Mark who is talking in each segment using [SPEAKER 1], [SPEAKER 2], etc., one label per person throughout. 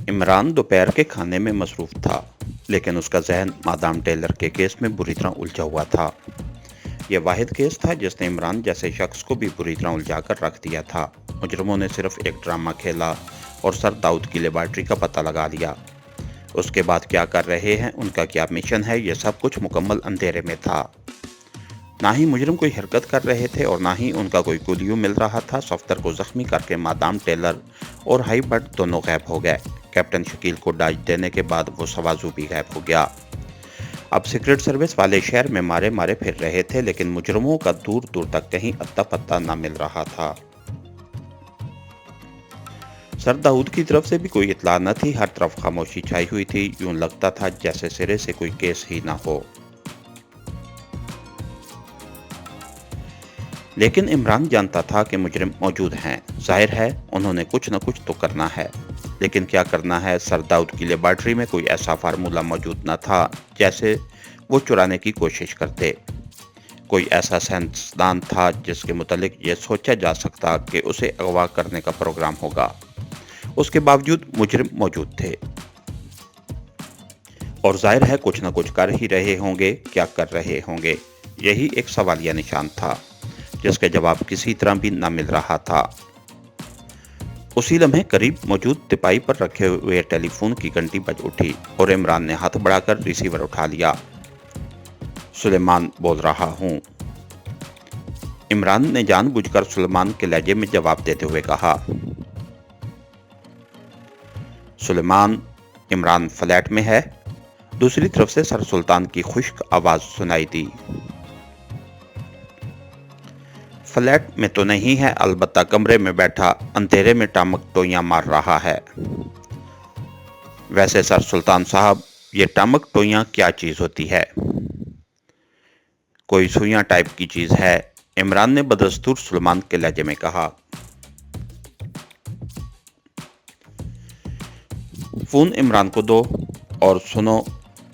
[SPEAKER 1] इमरान दोपहर के खाने में मसरूफ था, लेकिन उसका जहन मादाम टेलर के केस में बुरी तरह उलझा हुआ था। यह वाहिद केस था जिसने इमरान जैसे शख्स को भी बुरी तरह उलझा कर रख दिया था। मुजरमों ने सिर्फ एक ड्रामा खेला और सर दाऊद की लेबॉर्ट्री का पता लगा लिया। उसके बाद क्या कर रहे हैं, उनका क्या मिशन है, यह सब कुछ मुकम्मल अंधेरे में था। ना ही मुजरिम कोई हरकत कर रहे थे और ना ही उनका कोई क्लू मिल रहा था। सफ्तर को जख्मी करके मादाम टेलर और हाई बट दोनों गायब हो गए। कैप्टन शकील को डाज देने के बाद वो सवाजू भी गायब हो गया। अब सीक्रेट सर्विस वाले शहर में मारे मारे फिर रहे थे, लेकिन मुजरिमों का दूर दूर तक कहीं अत्ता पत्ता न मिल रहा था। सर दाऊद की तरफ से भी कोई इत्तला न थी। हर तरफ खामोशी छाई हुई थी। यूं लगता था जैसे सिरे से कोई केस ही ना हो। लेकिन इमरान जानता था कि मुजरिम मौजूद हैं। जाहिर है उन्होंने कुछ न कुछ तो करना है, लेकिन क्या करना है? सर दाऊद की लेबॉर्ट्री में कोई ऐसा फार्मूला मौजूद न था जैसे वो चुराने की कोशिश करते। कोई ऐसा साइंसदान था जिसके मुतालिक ये सोचा जा सकता कि उसे अगवा करने का प्रोग्राम होगा। उसके बावजूद मुजरिम मौजूद थे और जाहिर है कुछ न कुछ कर ही रहे होंगे। क्या कर रहे होंगे? यही एक सवालिया निशान था जिसके जवाब किसी तरह भी न मिल रहा था। उसी लम्हे करीब मौजूद तिपाही पर रखे हुए टेलीफोन की घंटी बज उठी और इमरान ने हाथ बढ़ाकर रिसीवर उठा लिया। सुलेमान बोल रहा हूं। इमरान ने जानबूझकर सुलेमान के लहजे में जवाब देते हुए कहा। सुलेमान, इमरान फ्लैट में है। दूसरी तरफ से सर सुल्तान की खुश्क आवाज सुनाई दी। फ्लैट में तो नहीं है, अलबत्ता कमरे में बैठा अंधेरे में टामक टोइयां मार रहा है। वैसे सर सुल्तान साहब, ये टामक टोइयां क्या चीज होती है? कोई सुइयां टाइप की चीज है, इमरान ने बदस्तूर सुलेमान के लहजे में कहा। फोन इमरान को दो और सुनो,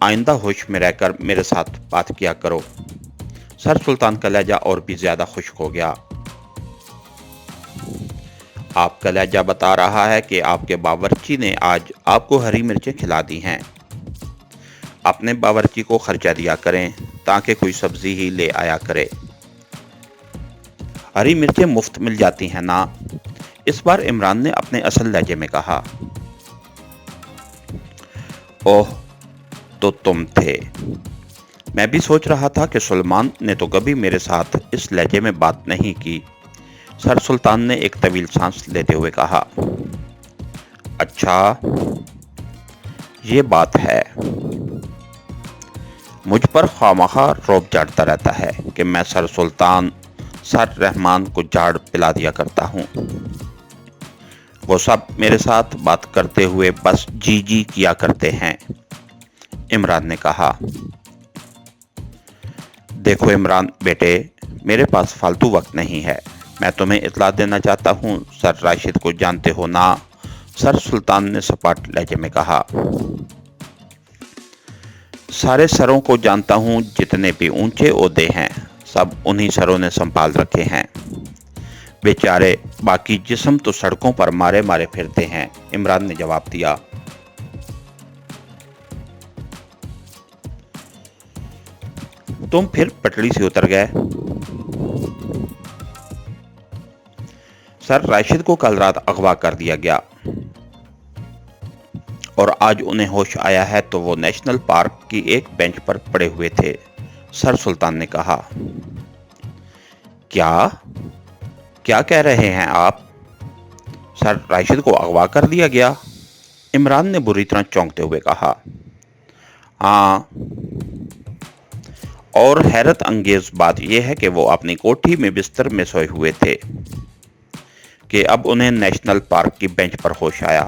[SPEAKER 1] आइंदा होश में रहकर मेरे साथ बात किया करो। सर सुल्तान का लहजा और भी ज्यादा खुश्क हो गया। आपका लहजा बता रहा है कि आपके बावर्ची ने आज आपको हरी मिर्चें खिला दी हैं। अपने बावर्ची को खर्चा दिया करें ताकि कोई सब्जी ही ले आया करे। हरी मिर्चें मुफ्त मिल जाती हैं ना? इस बार इमरान ने अपने असल लहजे में कहा। ओह, तो तुम थे। मैं भी सोच रहा था कि सुलेमान ने तो कभी मेरे साथ इस लहजे में बात नहीं की। सर सुल्तान ने एक तवील सांस लेते हुए कहा। अच्छा, ये बात है। मुझ पर खामखा रौब झाड़ता रहता है कि मैं सर सुल्तान सर रहमान को झाड़ पिला दिया करता हूँ। वो सब मेरे साथ बात करते हुए बस जी जी किया करते हैं। इमरान ने कहा। देखो इमरान बेटे, मेरे पास फालतू वक्त नहीं है। मैं तुम्हें इत्तला देना चाहता हूँ। सर राशिद को जानते हो ना? सर सुल्तान ने सपाट लहजे में कहा। सारे सरों को जानता हूँ, जितने भी ऊंचे ओहदे हैं सब उन्हीं सरों ने संभाल रखे हैं। बेचारे बाकी जिस्म तो सड़कों पर मारे मारे फिरते हैं। इमरान ने जवाब दिया। तुम फिर पटड़ी से उतर गए। सर राशिद को कल रात अगवा कर दिया गया और आज उन्हें होश आया है तो वो नेशनल पार्क की एक बेंच पर पड़े हुए थे। सर सुल्तान ने कहा। क्या क्या कह रहे हैं आप? सर राशिद को अगवा कर दिया गया? इमरान ने बुरी तरह चौंकते हुए कहा। हाँ, और हैरत अंगेज बात यह है कि वो अपनी कोठी में बिस्तर में सोए हुए थे कि अब उन्हें नेशनल पार्क की बेंच पर होश आया।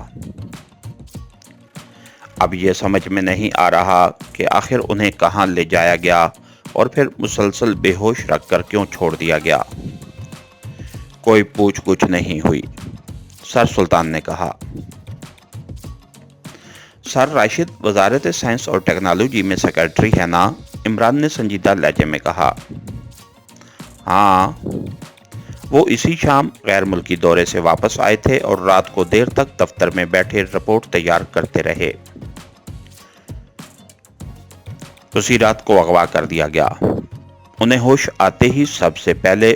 [SPEAKER 1] अब ये समझ में नहीं आ रहा कि आखिर उन्हें कहाँ ले जाया गया और फिर मुसलसल बेहोश रखकर क्यों छोड़ दिया गया। कोई पूछ कुछ नहीं हुई, सर सुल्तान ने कहा। सर राशिद वजारत साइंस और टेक्नोलॉजी में सेक्रेटरी है ना? इमरान ने संजीदा लहजे में कहा। हाँ, وہ اسی شام غیر ملکی دورے سے واپس آئے تھے اور رات کو دیر تک دفتر میں بیٹھے رپورٹ تیار کرتے رہے۔ اسی رات کو اغوا کر دیا گیا۔ انہیں ہوش آتے ہی سب سے پہلے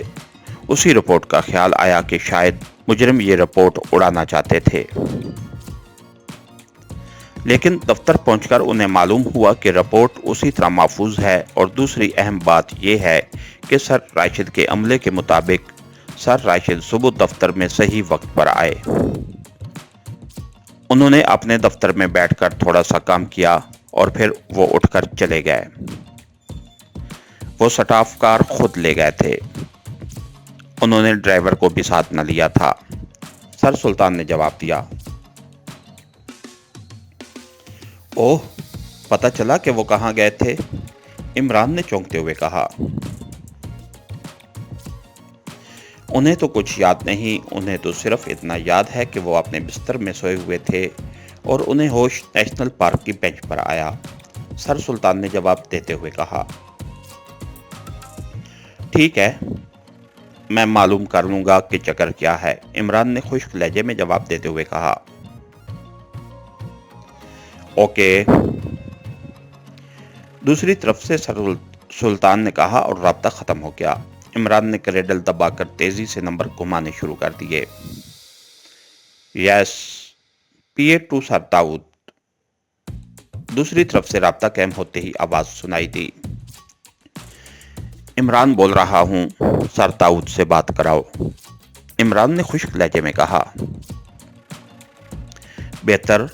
[SPEAKER 1] اسی رپورٹ کا خیال آیا کہ شاید مجرم یہ رپورٹ اڑانا چاہتے تھے، لیکن دفتر پہنچ کر انہیں معلوم ہوا کہ رپورٹ اسی طرح محفوظ ہے، اور دوسری اہم بات یہ ہے کہ سر راشد کے عملے کے مطابق سر راشد صبح دفتر میں صحیح وقت پر آئے۔ انہوں نے اپنے دفتر میں بیٹھ کر تھوڑا سا کام کیا اور پھر وہ اٹھ کر چلے گئے۔ وہ سٹاف کار خود لے گئے تھے۔ انہوں نے ڈرائیور کو بھی ساتھ نہ لیا تھا۔ سر سلطان نے جواب دیا۔ اوہ، پتہ چلا کہ وہ کہاں گئے تھے؟ عمران نے چونکتے ہوئے کہا۔ انہیں تو کچھ یاد نہیں، انہیں تو صرف اتنا یاد ہے کہ وہ اپنے بستر میں سوئے ہوئے تھے اور انہیں ہوش نیشنل پارک کی بینچ پر آیا، سر سلطان نے جواب دیتے ہوئے کہا۔ ٹھیک ہے، میں معلوم کر لوں گا کہ چکر کیا ہے، عمران نے خشک لہجے میں جواب دیتے ہوئے کہا۔ اوکے، دوسری طرف سے سر سلطان نے کہا اور رابطہ ختم ہو گیا۔ عمران نے کریڈل دبا کر تیزی سے نمبر گھمانے شروع کر دیے۔ یس، PA ٹو سر داؤد۔ دوسری طرف سے رابطہ قائم ہوتے ہی آواز سنائی دی۔ عمران بول رہا ہوں، سر داؤد سے بات کراؤ، عمران نے خشک لہجے میں کہا۔ بہتر،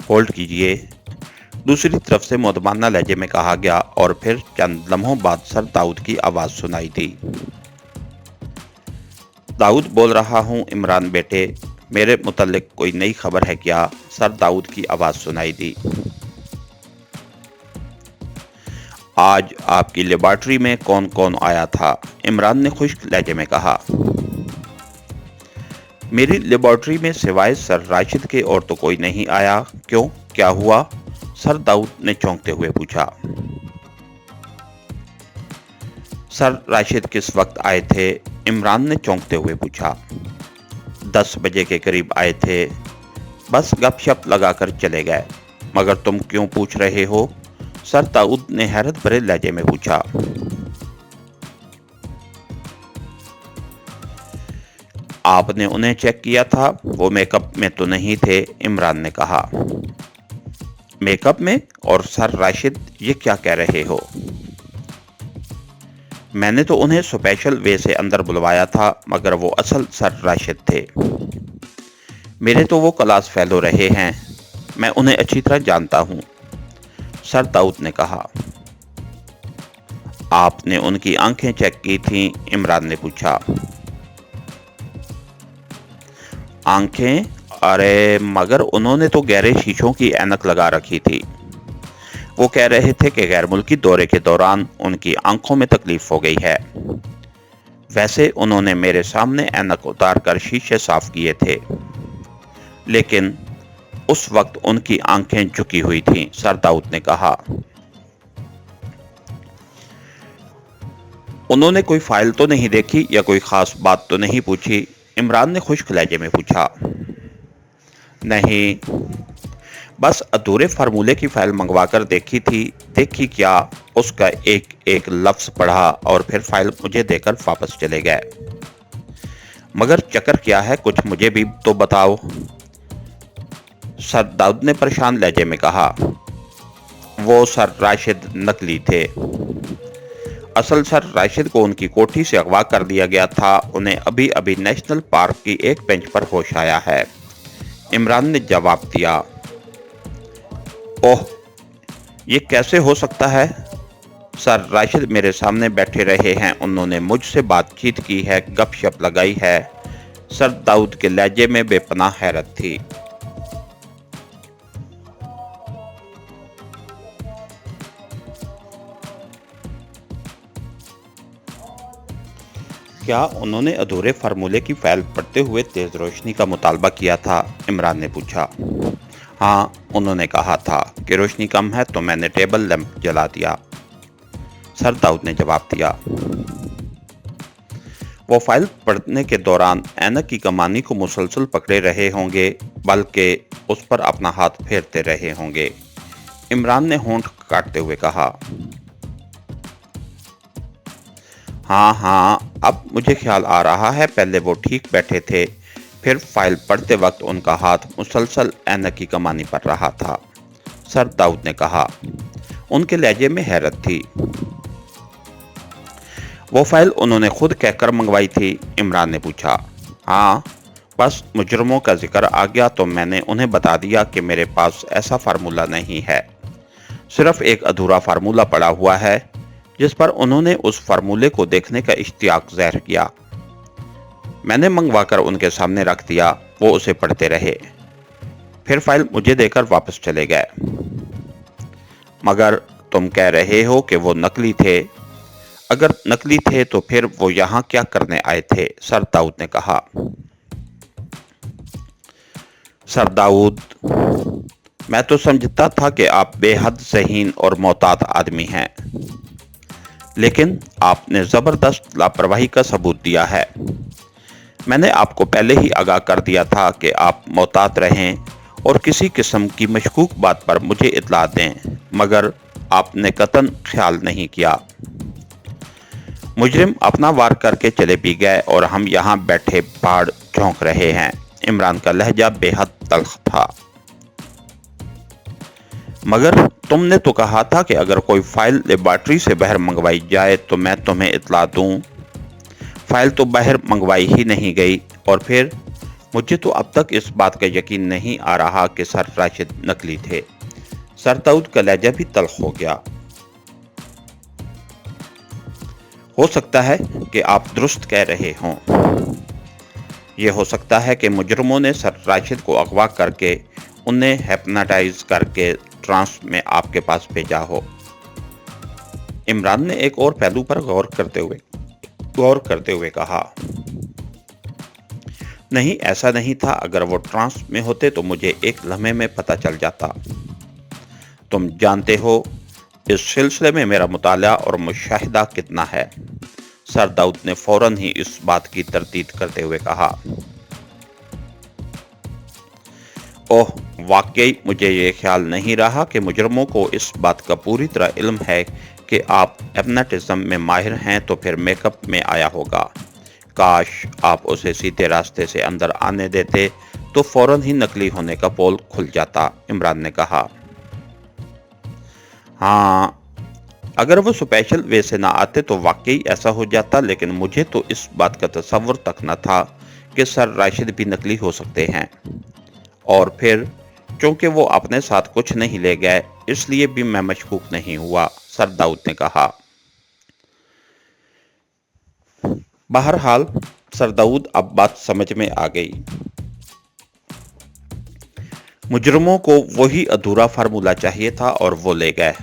[SPEAKER 1] ہولڈ کیجئے، دوسری طرف سے مؤدبانہ لہجے میں کہا گیا، اور پھر چند لمحوں بعد سر داؤد کی آواز سنائی دی۔ داؤد بول رہا ہوں عمران بیٹے، میرے متعلق کوئی نئی خبر ہے کیا؟ سر داؤد کی آواز سنائی دی۔ آج آپ کی لیبارٹری میں کون کون آیا تھا؟ عمران نے خشک لہجے میں کہا۔ میری لیبارٹری میں سوائے سر راشد کے اور تو کوئی نہیں آیا، کیوں، کیا ہوا؟ سر داؤد نے چونکتے ہوئے پوچھا۔ سر راشد کس وقت آئے تھے؟ عمران نے چونکتے ہوئے پوچھا۔ 10 بجے کے قریب آئے تھے، بس گپ شپ لگا کر چلے گئے۔ مگر تم کیوں پوچھ رہے ہو؟ سر داؤد نے حیرت بھرے لہجے میں پوچھا۔ آپ نے انہیں چیک کیا تھا؟ وہ میک اپ میں تو نہیں تھے، عمران نے کہا۔ میک اپ میں؟ اور سر راشد، یہ کیا کہہ رہے ہو؟ میں نے تو انہیں سپیشل وے سے اندر بلوایا تھا، مگر وہ اصل سر راشد تھے۔ میرے تو وہ کلاس فیلو رہے ہیں، میں انہیں اچھی طرح جانتا ہوں، سر داؤد نے کہا۔ آپ نے ان کی آنکھیں چیک کی تھیں؟ عمران نے پوچھا۔ آنکھیں؟ ارے مگر انہوں نے تو گہرے شیشوں کی اینک لگا رکھی تھی۔ وہ کہہ رہے تھے کہ غیر ملکی دورے کے دوران ان کی آنکھوں میں تکلیف ہو گئی ہے۔ ویسے انہوں نے میرے سامنے اینک اتار کر شیشے صاف کیے تھے، لیکن اس وقت ان کی آنکھیں جھکی ہوئی تھیں، سر داؤد نے کہا۔ انہوں نے کوئی فائل تو نہیں دیکھی یا کوئی خاص بات تو نہیں پوچھی؟ عمران نے خشک لہجے میں پوچھا۔ نہیں، بس ادھورے فارمولے کی فائل منگوا کر دیکھی تھی۔ دیکھی کیا، اس کا ایک ایک لفظ پڑھا اور پھر فائل مجھے دے کر واپس چلے گئے۔ مگر چکر کیا ہے، کچھ مجھے بھی تو بتاؤ، سر داؤد نے پریشان لہجے میں کہا۔ وہ سر راشد نکلی تھے، اصل سر راشد کو ان کی کوٹھی سے اغوا کر دیا گیا تھا، انہیں ابھی ابھی نیشنل پارک کی ایک بینچ پر ہوش آیا ہے، عمران نے جواب دیا۔ اوہ، یہ کیسے ہو سکتا ہے؟ سر راشد میرے سامنے بیٹھے رہے ہیں، انہوں نے مجھ سے بات چیت کی ہے، گپ شپ لگائی ہے، سر داؤد کے لہجے میں بے پناہ حیرت تھی۔ کیا انہوں نے ادھورے فارمولے کی فائل پڑھتے ہوئے تیز روشنی کا مطالبہ کیا تھا؟ عمران نے پوچھا۔ ہاں، انہوں نے کہا تھا کہ روشنی کم ہے تو میں نے ٹیبل لیمپ جلا دیا، سر داؤد نے جواب دیا۔ वो फाइल पढ़ने के दौरान ऐनक की कमानी को मुसलसल पकड़े रहे होंगे, बल्कि उस पर अपना हाथ फेरते रहे होंगे। इमरान ने होंठ काटते हुए कहा, हाँ हाँ, अब मुझे ख्याल आ रहा है, पहले वो ठीक बैठे थे, फिर फाइल पढ़ते वक्त उनका हाथ मुसलसल ऐनक की कमानी पर रहा था। सर दाऊद ने कहा। उनके लहजे में हैरत थी। वो फाइल उन्होंने खुद कहकर मंगवाई थी? इमरान ने पूछा। हाँ, बस मुजरमों का जिक्र आ गया तो मैंने उन्हें बता दिया कि मेरे पास ऐसा फार्मूला नहीं है। सिर्फ एक अधूरा फार्मूला पड़ा हुआ है, जिस पर उन्होंने उस फार्मूले को देखने का इश्तियाक ज़ाहिर किया। मैंने मंगवाकर उनके सामने रख दिया, वो उसे पढ़ते रहे, फिर फाइल मुझे देकर वापस चले गए। मगर तुम कह रहे हो कि वो नकली थे। अगर नकली थे तो फिर वो यहाँ क्या करने आए थे? सर दाऊद ने कहा। सर दाऊद, मैं तो समझता था कि आप बेहद ज़हीन और मोहतात आदमी हैं, लेकिन आपने ज़बरदस्त लापरवाही का सबूत दिया है। मैंने आपको पहले ही आगाह कर दिया था कि आप मोहतात रहें और किसी किस्म की मशकूक बात पर मुझे इत्तला दें, मगर आपने कतन ख्याल नहीं किया। मुजरिम अपना वार करके चले भी गए और हम यहाँ बैठे पहाड़ झोंक रहे हैं। इमरान का लहजा बेहद तल्ख था। मगर तुमने तो कहा था कि अगर कोई फाइल लेबॉर्ट्री से बाहर मंगवाई जाए तो मैं तुम्हें इत्तला दूं। फाइल तो बाहर मंगवाई ही नहीं गई, और फिर मुझे तो अब तक इस बात का यकीन नहीं आ रहा कि सर राशिद नकली थे। सर दाऊद का लहजा भी तल्ख हो गया। हो सकता है कि आप दुरुस्त कह रहे हों। यह हो सकता है कि मुजरमों ने सर राशिद को अगवा करके उन्हें हिप्नोटाइज करके ट्रांस में आपके पास भेजा हो। इमरान ने एक और पहलू पर गौर करते हुए कहा, नहीं, ऐसा नहीं था। अगर वो ट्रांस में होते तो मुझे एक लम्हे में पता चल जाता। तुम जानते हो इस सिलसिले में मेरा मुताला और मुशाहिदा कितना है। सर दाऊद ने फौरन ही इस बात की तरदीद करते हुए कहा, ओह, वाकई मुझे ये ख्याल नहीं रहा कि मुजरमों को इस बात का पूरी तरह इल्म है कि आप हिप्नोटिज्म में माहिर हैं, तो फिर मेकअप में आया होगा। काश आप उसे सीधे रास्ते से अंदर आने देते तो फौरन ही नकली होने का पोल खुल जाता। इमरान ने कहा। हाँ, अगर वो स्पेशल वे से ना आते तो वाकई ऐसा हो जाता, लेकिन मुझे तो इस बात का तसव्वुर तक न था कि सर राशिद भी नकली हो सकते हैं। और फिर चूंकि वो अपने साथ कुछ नहीं ले गए, इसलिए भी मैं मशकूक नहीं हुआ। सर दाऊद ने कहा। बहरहाल सर दाऊद अब बात समझ में आ गई। मुजरमों को वही अधूरा फार्मूला चाहिए था और वो ले गए।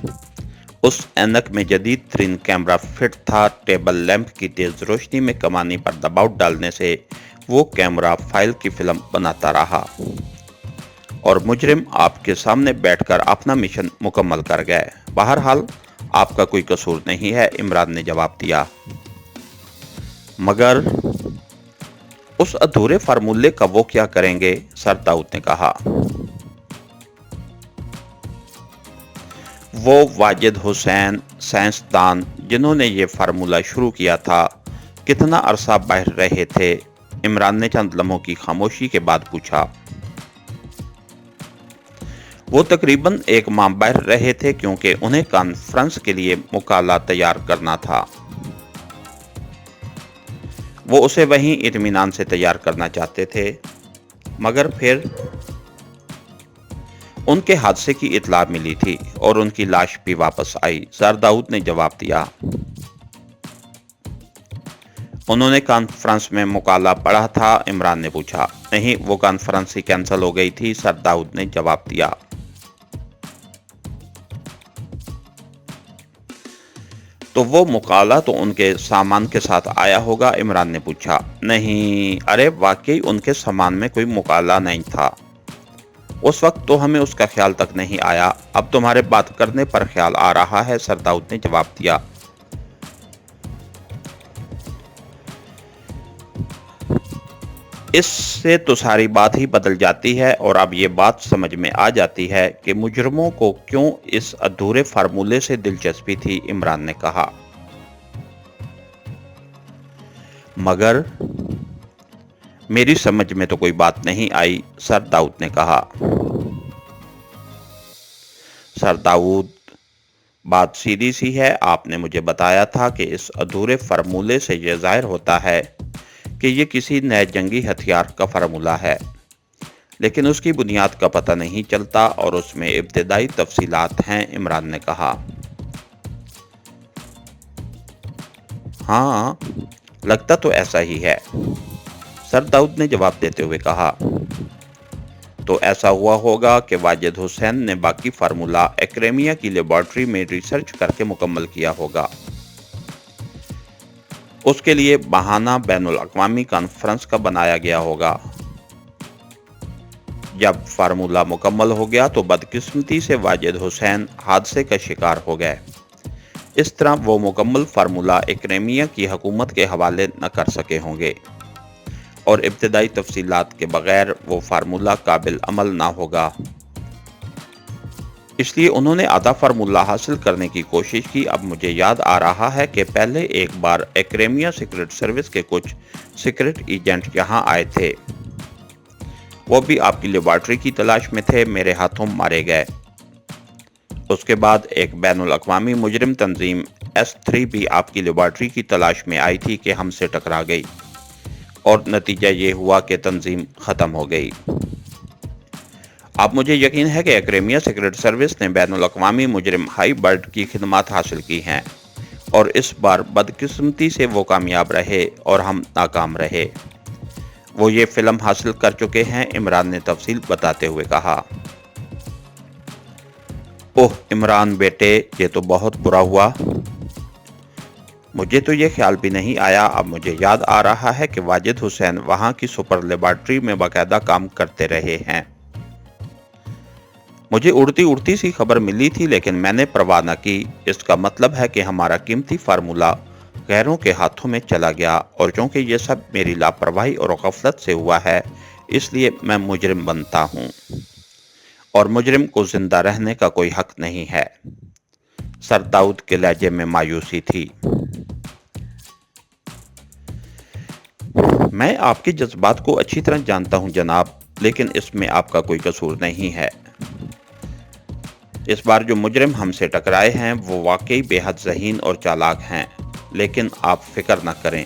[SPEAKER 1] उस ऐनक में जदीद तरीन कैमरा फिट था। टेबल लैंप की तेज रोशनी में कमानी पर दबाव डालने से वो कैमरा फाइल की फिल्म बनाता रहा और मुजरिम आपके सामने बैठकर अपना मिशन मुकम्मल कर गए। बहरहाल आपका कोई कसूर नहीं है, इमरान ने जवाब दिया। मगर उस अधूरे फार्मूले का वो क्या करेंगे? सर दाऊद ने कहा। वो वाजिद हुसैन साइंसदान जिन्होंने ये फार्मूला शुरू किया था, कितना अरसा बाहर रहे थे? इमरान ने चंद लम्हों की खामोशी के बाद पूछा। वो तकरीबन एक माह बाहर रहे थे, क्योंकि उन्हें कॉन्फ्रेंस के लिए मुकाला तैयार करना था। वो उसे वहीं इत्मीनान से तैयार करना चाहते थे, मगर फिर उनके हादसे की इत्तला मिली थी और उनकी लाश भी वापस आई। सर दाऊद ने जवाब दिया। उन्होंने कॉन्फ्रेंस में मुकाला पढ़ा था? इमरान ने पूछा। नहीं, वो कॉन्फ्रेंस ही कैंसिल हो गई थी, सर दाऊद ने जवाब दिया। तो वो मुकाला तो उनके सामान के साथ आया होगा? इमरान ने पूछा। नहीं, अरे वाकई उनके सामान में कोई मुकाला नहीं था। उस वक्त तो हमें उसका ख्याल तक नहीं आया, अब तुम्हारे बात करने पर ख्याल आ रहा है, सर दाऊद ने जवाब दिया। इससे तो सारी बात ही बदल जाती है और अब ये बात समझ में आ जाती है कि मुजरिमों को क्यों इस अधूरे फार्मूले से दिलचस्पी थी, इमरान ने कहा। मगर मेरी समझ में तो कोई बात नहीं आई, सर दाऊद ने कहा। सर दाऊद, बात सीधी सी है। आपने मुझे बताया था कि इस अधूरे फार्मूले से यह जाहिर होता है कि ये किसी नए जंगी हथियार का फार्मूला है, लेकिन उसकी बुनियाद का पता नहीं चलता और उसमें इब्तिदाई तफसीलात हैं, इमरान ने कहा। हाँ, लगता तो ऐसा ही है, सर दाऊद ने जवाब देते हुए कहा। तो ऐसा हुआ होगा कि वाजिद हुसैन ने बाकी फार्मूला एक्रेमिया की लेबॉर्ट्री में रिसर्च करके मुकम्मल किया होगा। उसके लिए बहाना बैनुल अक़वामी कॉन्फ्रेंस का बनाया गया होगा। जब फार्मूला मुकम्मल हो गया तो बदकिस्मती से वाजिद हुसैन हादसे का शिकार हो गए। इस तरह वो मुकम्मल फार्मूला एक्रेमिया की हुकूमत के हवाले न कर सके होंगे और इब्तिदाई तफसीलात के बगैर वो फार्मूला काबिल अमल ना होगा। इसलिए उन्होंने आधा फार्मूला हासिल करने की कोशिश की। अब मुझे याद आ रहा है कि पहले एक बार एक्रेमिया सीक्रेट सर्विस के कुछ सीक्रेट एजेंट यहाँ आए थे। वो भी आपकी लेबॉर्ट्री की तलाश में थे, मेरे हाथों मारे गए। उसके बाद एक बैनुल अक़वामी मुजरिम तंजीम S3 भी आपकी लेबॉर्ट्री की तलाश में आई थी कि हमसे टकरा गई और नतीजा ये हुआ कि तंजीम ख़त्म हो गई। अब मुझे यकीन है कि एक्रेमिया सीक्रेट सर्विस ने बैनुल अक़वामी मुजरिम हाई बर्ड की खिदमत हासिल की हैं और इस बार बदकिस्मती से वो कामयाब रहे और हम नाकाम रहे। वो ये फिल्म हासिल कर चुके हैं, इमरान ने तफसील बताते हुए कहा। ओह इमरान बेटे, ये तो बहुत बुरा हुआ। मुझे तो ये ख्याल भी नहीं आया। अब मुझे याद आ रहा है कि वाजिद हुसैन वहाँ की सुपर लेबॉर्ट्री में बाकायदा काम करते रहे हैं। मुझे उड़ती उड़ती सी खबर मिली थी, लेकिन मैंने परवाह न की। इसका मतलब है कि हमारा कीमती फार्मूला गैरों के हाथों में चला गया और चूंकि ये सब मेरी लापरवाही और गफलत से हुआ है, इसलिए मैं मुजरिम बनता हूँ और मुजरिम को जिंदा रहने का कोई हक नहीं है। सर दाऊद के लहजे में मायूसी थी। मैं आपके जज्बात को अच्छी तरह जानता हूं जनाब, लेकिन इसमें आपका कोई कसूर नहीं है। इस बार जो मुजरिम हमसे टकराए हैं वो वाकई बेहद ज़हीन और चालाक हैं, लेकिन आप फिक्र न करें।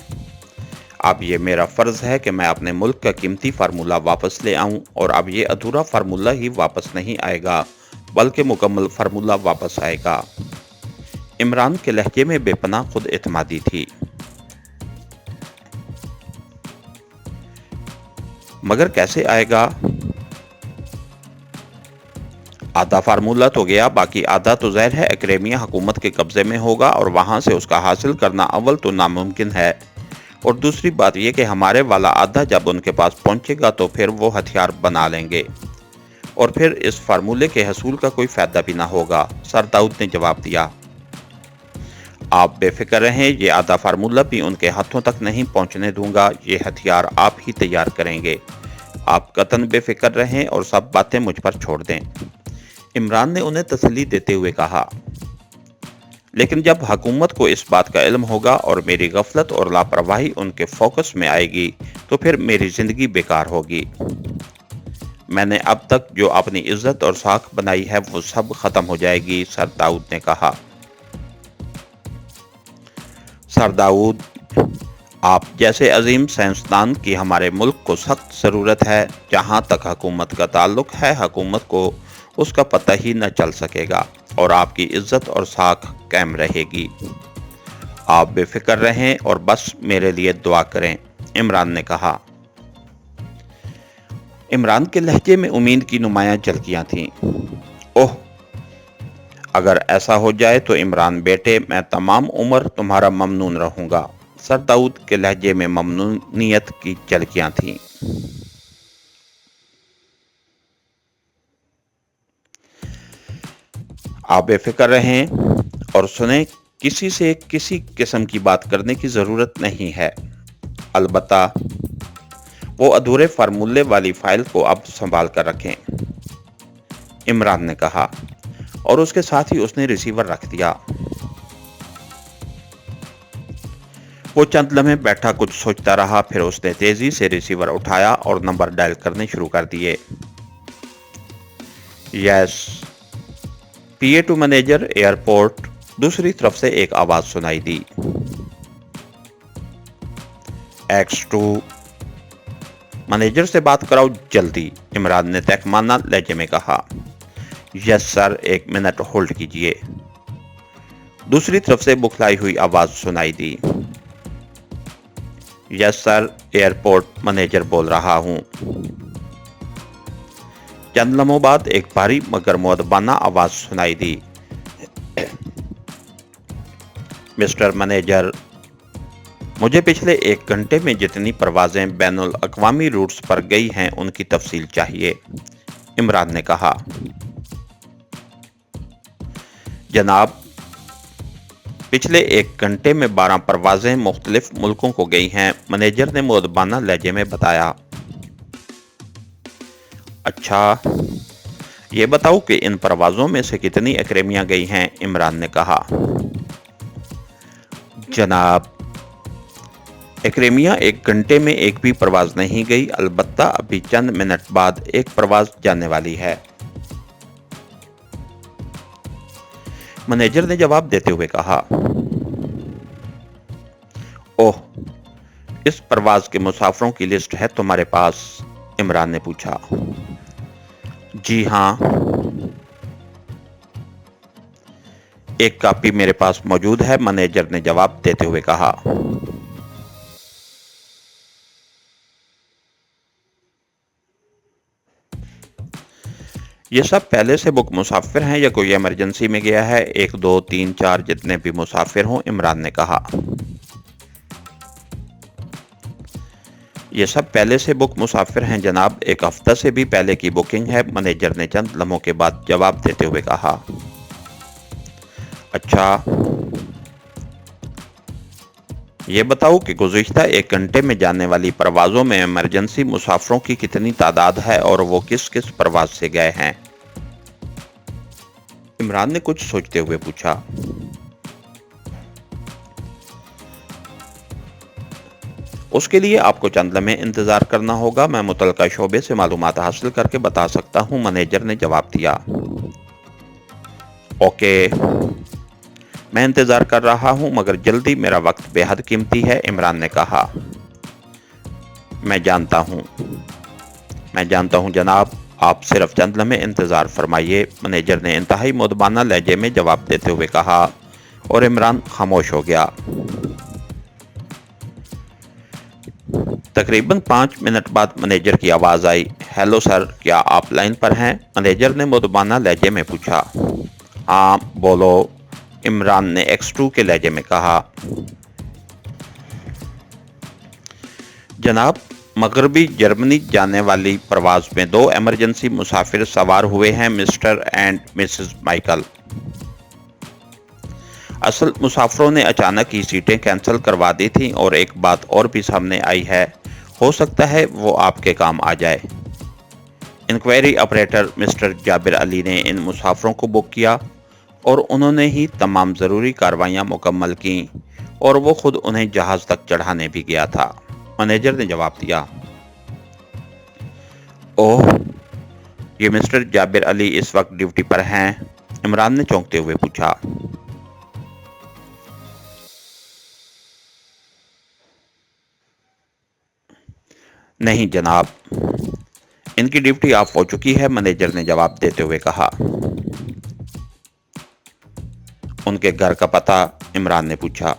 [SPEAKER 1] अब ये मेरा फ़र्ज़ है कि मैं अपने मुल्क का कीमती फार्मूला वापस ले आऊं और अब ये अधूरा फार्मूला ही वापस नहीं आएगा, बल्कि मुकम्मल फार्मूला वापस आएगा। इमरान के लहजे में बेपनाह खुद एतमादी थी। मगर कैसे आएगा? आधा फार्मूला तो गया, बाकी आधा तो ज़ाहिर है एक्रेमिया हुकूमत के कब्ज़े में होगा और वहाँ से उसका हासिल करना अव्वल तो नामुमकिन है, और दूसरी बात यह कि हमारे वाला आधा जब उनके पास पहुँचेगा तो फिर वो हथियार बना लेंगे और फिर इस फार्मूले के हसूल का कोई फ़ायदा भी ना होगा। सर दाऊद ने जवाब दिया। आप बेफिक्र रहें, ये आधा फार्मूला भी उनके हाथों तक नहीं पहुँचने दूंगा। ये हथियार आप ही तैयार करेंगे। आप कतन बेफिक्र रहें और सब बातें मुझ पर छोड़ दें, इमरान ने उन्हें तसल्ली देते हुए कहा। लेकिन जब हुकूमत को इस बात का इल्म होगा और मेरी गफलत और लापरवाही उनके फोकस में आएगी तो फिर मेरी ज़िंदगी बेकार होगी। मैंने अब तक जो अपनी इज्जत और साख बनाई है वो सब ख़त्म हो जाएगी, सर दाऊद ने कहा। सर दाऊद, आप जैसे अजीम साइंसदान की हमारे मुल्क को सख्त ज़रूरत है। जहाँ तक हुकूमत का ताल्लुक है, हुकूमत को उसका पता ही न चल सकेगा और आपकी इज्जत और साख कायम रहेगी। आप बेफिक्र रहें और बस मेरे लिए दुआ करें, इमरान ने कहा। इमरान के लहजे में उम्मीद की नुमायां झलकियां थीं। ओह, अगर ऐसा हो जाए तो इमरान बेटे, मैं तमाम उम्र तुम्हारा ममनून रहूंगा। सर दाऊद के लहजे में ममनूनियत की झलकियां थीं। आप बेफिक्र रहें और सुने, किसी से किसी किस्म की बात करने की ज़रूरत नहीं है। अलबत्ता वो अधूरे फार्मूले वाली फाइल को अब संभाल कर रखें, इमरान ने कहा और उसके साथ ही उसने रिसीवर रख दिया। वो चंद लम्हे बैठा कुछ सोचता रहा, फिर उसने तेजी से रिसीवर उठाया और नंबर डायल करने शुरू कर दिए। Yes, PA to manager airport. दूसरी तरफ से एक आवाज सुनाई दी। X2, मैनेजर से बात कराओ जल्दी, इमरान ने तहमाना लहजे में कहा। यस सर, 1 मिनट होल्ड कीजिए। दूसरी तरफ से बुखलाई हुई आवाज सुनाई दी। यस सर, एयरपोर्ट, मैनेजर बोल रहा हूं। चंद लम्हों बाद एक भारी मगर मुअद्दबाना आवाज सुनाई दी। मिस्टर मैनेजर, मुझे पिछले 1 घंटे में जितनी परवाजें बैनुल अक़वामी रूट्स पर गई हैं उनकी तफसील चाहिए, इमरान ने कहा। जनाब, पिछले 1 घंटे में 12 परवाजें मुख्तलिफ मुल्कों को गई हैं, मैनेजर ने मुअद्दबाना लहजे में बताया। अच्छा, ये बताओ कि इन परवाज़ों में से कितनी एक्रेमियां गई हैं, इमरान ने कहा। जनाब, एक्रेमिया 1 घंटे में एक भी परवाज़ नहीं गई, अलबत्ता अभी चंद मिनट बाद एक परवाज़ जाने वाली है, मैनेजर ने जवाब देते हुए कहा। ओह, इस परवाज़ के मुसाफिरों की लिस्ट है तुम्हारे पास, इमरान ने पूछा। जी हाँ, एक कॉपी मेरे पास मौजूद है, मैनेजर ने जवाब देते हुए कहा। ये सब पहले से बुक मुसाफिर हैं या कोई इमरजेंसी में गया है? 1, 2, 3, 4 जितने भी मुसाफिर हों, इमरान ने कहा। ये सब पहले से बुक मुसाफिर हैं जनाब, 1 हफ्ता से भी पहले की बुकिंग है, मैनेजर ने चंद लम्हों के बाद जवाब देते हुए कहा। अच्छा, ये बताओ कि गुज़िश्ता 1 घंटे में जाने वाली परवाज़ों में इमरजेंसी मुसाफिरों की कितनी तादाद है और वो किस किस परवाज़ से गए हैं, इमरान ने कुछ सोचते हुए पूछा। उसके लिए आपको चंद लम्हे इंतजार करना होगा, मैं मुतलका शोबे से मालूमात हासिल करके बता सकता हूं, मैनेजर ने जवाब दिया। ओके, मैं इंतजार कर रहा हूं, मगर जल्दी, मेरा वक्त बेहद कीमती है, इमरान ने कहा। मैं जानता हूं जनाब, आप सिर्फ चंद लम्हे इंतजार फरमाइए, मैनेजर ने इंतहाई मुअद्दबाना लहजे में जवाब देते हुए कहा और इमरान खामोश हो गया। तकरीबन 5 मिनट बाद मैनेजर की आवाज आई। हेलो सर, क्या आप लाइन पर हैं, मैनेजर ने मुअद्दबाना लहजे में पूछा। हाँ बोलो, इमरान ने X2 के लहजे में कहा। जनाब, मगरबी जर्मनी जाने वाली परवाज में 2 इमरजेंसी मुसाफिर सवार हुए हैं, मिस्टर एंड मिसेस माइकल। असल मुसाफिरों ने अचानक ही सीटें कैंसिल करवा दी थीं और एक बात और भी सामने आई है, हो सकता है वो आपके काम आ जाए। Inquiry operator mister Jabir Ali ने इन मुसाफिरों को बुक किया और उन्होंने ही तमाम ज़रूरी कार्रवाइयाँ मुकम्मल की और वो खुद उन्हें जहाज़ तक चढ़ाने भी गया था, मैनेजर ने जवाब दिया। ओह, ये मिस्टर जाबिर अली इस वक्त ड्यूटी पर हैं, इमरान ने चौंकते हुए पूछा। नहीं जनाब, इनकी ड्यूटी ऑफ हो चुकी है, मैनेजर ने जवाब देते हुए कहा। उनके घर का पता, इमरान ने पूछा।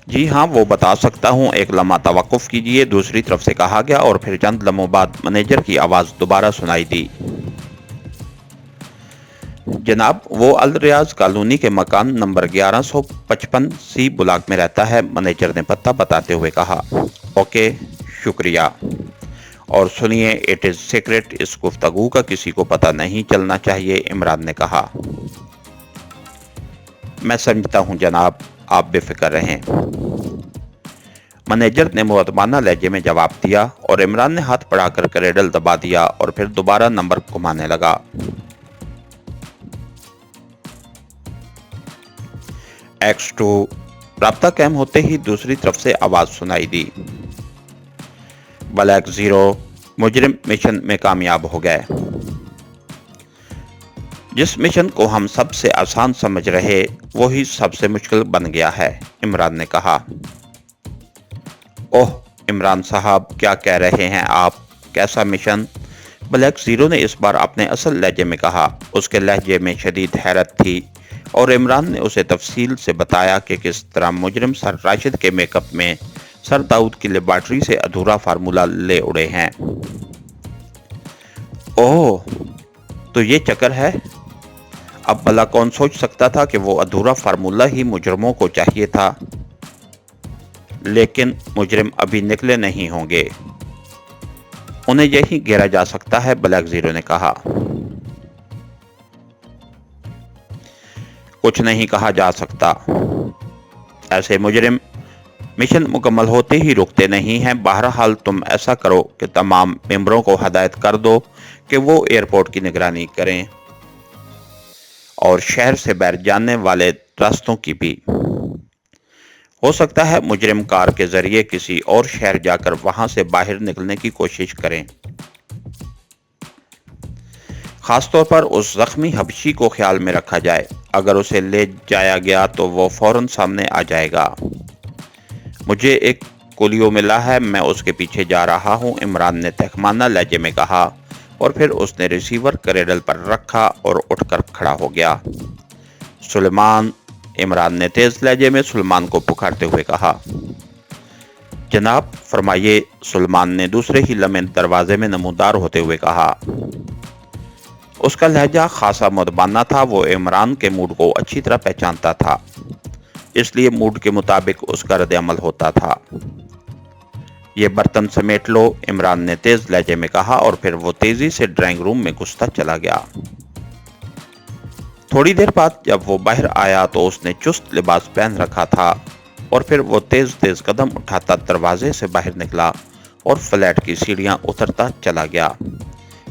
[SPEAKER 1] जी हाँ, वो बता सकता हूँ, एक लम्हा तवक्कुफ कीजिए, दूसरी तरफ से कहा गया और फिर चंद लम्हों बाद मैनेजर की आवाज़ दोबारा सुनाई दी। जनाब, वो अल रियाज कॉलोनी के मकान नंबर 1155 सी ब्लॉक में रहता है, मैनेजर ने पता बताते हुए कहा। ओके, शुक्रिया। और सुनिए, इट इज़ सीक्रेट, इस गुफ्तगू का किसी को पता नहीं चलना चाहिए, इमरान ने कहा। मैं समझता हूँ जनाब, आप बेफिक्र रहें। मैनेजर ने मुअद्दबाना लहजे में जवाब दिया और इमरान ने हाथ बढ़ाकर क्रेडल दबा दिया और फिर दोबारा नंबर घुमाने लगा। X2 राब्ता कायम होते ही दूसरी तरफ से आवाज सुनाई दी, ब्लैक जीरो, मुजरिम मिशन में कामयाब हो गए। जिस मिशन को हम सबसे आसान समझ रहे वही सबसे मुश्किल बन गया है, इमरान ने कहा। ओह इमरान साहब, क्या कह रहे हैं आप? कैसा मिशन? ब्लैक जीरो ने इस बार अपने असल लहजे में कहा। उसके लहजे में शदीद हैरत थी और इमरान ने उसे तफसील से बताया कि किस तरह मुजरिम सर राशिद के मेकअप में सर दाऊद की लेबॉर्ट्री से अधूरा फार्मूला ले उड़े हैं। ओह, तो ये चक्कर है। अब भला कौन सोच सकता था कि वो अधूरा फार्मूला ही मुजरिमों को चाहिए था। लेकिन मुजरिम अभी निकले नहीं होंगे, उन्हें यही घेरा जा सकता है, ब्लैक जीरो ने कहा। कुछ नहीं कहा जा सकता। ऐसे मुजरिम मिशन मुकम्मल होते ही रुकते नहीं हैं। बहरहाल तुम ऐसा करो कि तमाम मेंबरों को हदायत कर दो कि वो एयरपोर्ट की निगरानी करें और शहर से बाहर जाने वाले रास्तों की भी। हो सकता है मुजरिम कार के जरिए किसी और शहर जाकर वहां से बाहर निकलने की कोशिश करें। खासतौर पर उस जख्मी हबशी को ख्याल में रखा जाए। अगर उसे ले जाया गया तो वो फौरन सामने आ जाएगा। मुझे एक कोलियो मिला है, मैं उसके पीछे जा रहा हूं, इमरान ने तहमाना लहजे में कहा और फिर उसने रिसीवर क्रेडल पर रखा और उठकर खड़ा हो गया। सुलेमान, इमरान ने तेज लहजे में सुलेमान को पुकारते हुए कहा। जनाब फरमाइए, सुलेमान ने दूसरे ही लम्हे दरवाजे में नमूदार होते हुए कहा। उसका लहजा खासा मुअद्दबाना था। वो इमरान के मूड को अच्छी तरह पहचानता था, इसलिए मूड के मुताबिक उसका रद्द-ए-अमल होता था। ये बर्तन समेट लो, इमरान ने तेज लहजे में कहा और फिर वो तेजी से ड्राइंग रूम में घुसता चला गया। थोड़ी देर बाद जब वो बाहर आया तो उसने चुस्त लिबास पहन रखा था और फिर वो तेज तेज कदम उठाता दरवाजे से बाहर निकला और फ्लैट की सीढ़ियां उतरता चला गया।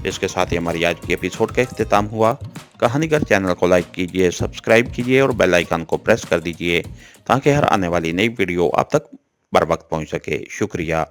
[SPEAKER 1] इसके साथ ही हमारी आज की एपिसोड का इख्तिताम हुआ। कहानीगर चैनल को लाइक कीजिए, सब्सक्राइब कीजिए और बेल आइकन को प्रेस कर दीजिए ताकि हर आने वाली नई वीडियो आप तक बर वक्त पहुंच सके। शुक्रिया।